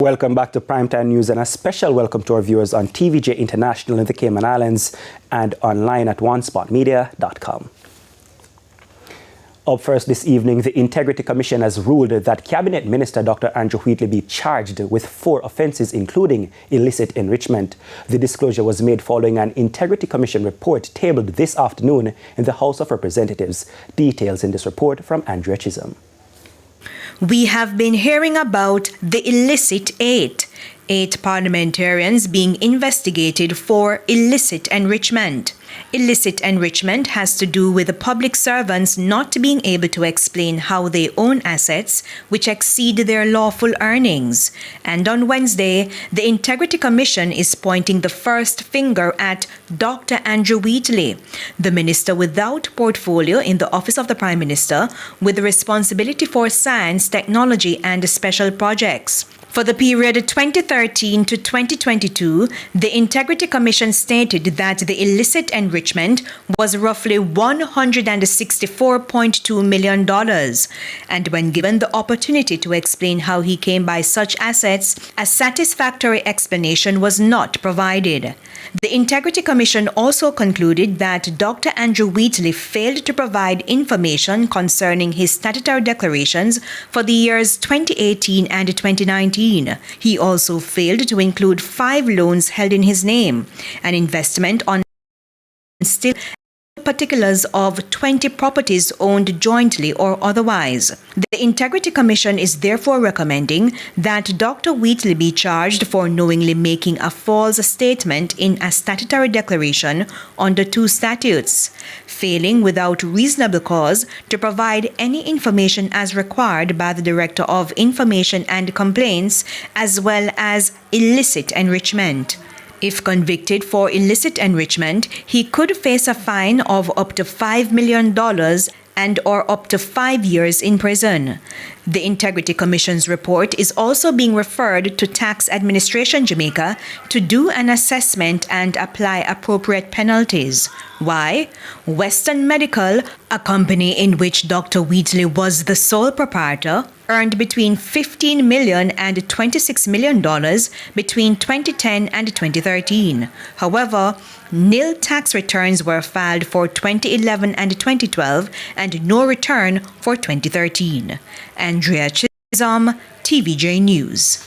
Welcome back to Primetime News and a special welcome to our viewers on TVJ International in the Cayman Islands and online at onespotmedia.com. Up first this evening, the Integrity Commission has ruled that Cabinet Minister Dr. Andrew Wheatley be charged with 4 offences, including illicit enrichment. The disclosure was made following an Integrity Commission report tabled this afternoon in the House of Representatives. Details in this report from Andrea Chisholm. We have been hearing about the illicit 8 parliamentarians being investigated for illicit enrichment. Illicit enrichment has to do with the public servants not being able to explain how they own assets which exceed their lawful earnings. And on Wednesday, the Integrity Commission is pointing the first finger at Dr. Andrew Wheatley, the minister without portfolio in the Office of the Prime Minister with the responsibility for science, technology and special projects. For the period 2013 to 2022, the Integrity Commission stated that the illicit enrichment was roughly $164.2 million. And when given the opportunity to explain how he came by such assets, a satisfactory explanation was not provided. The Integrity Commission also concluded that Dr. Andrew Wheatley failed to provide information concerning his statutory declarations for the years 2018 and 2019. He also failed to include 5 loans held in his name, an investment on still particulars of 20 properties owned jointly or otherwise. The Integrity Commission is therefore recommending that Dr. Wheatley be charged for knowingly making a false statement in a statutory declaration under 2 statutes, failing without reasonable cause to provide any information as required by the Director of Information and Complaints, as well as illicit enrichment. If convicted for illicit enrichment, he could face a fine of up to $5 million and or up to 5 years in prison. The Integrity Commission's report is also being referred to Tax Administration Jamaica to do an assessment and apply appropriate penalties. Why? Western Medical, a company in which Dr. Wheatley was the sole proprietor, earned between $15 million and $26 million between 2010 and 2013. However, nil tax returns were filed for 2011 and 2012 and no return for 2013. Andrea Chisholm, TVJ News.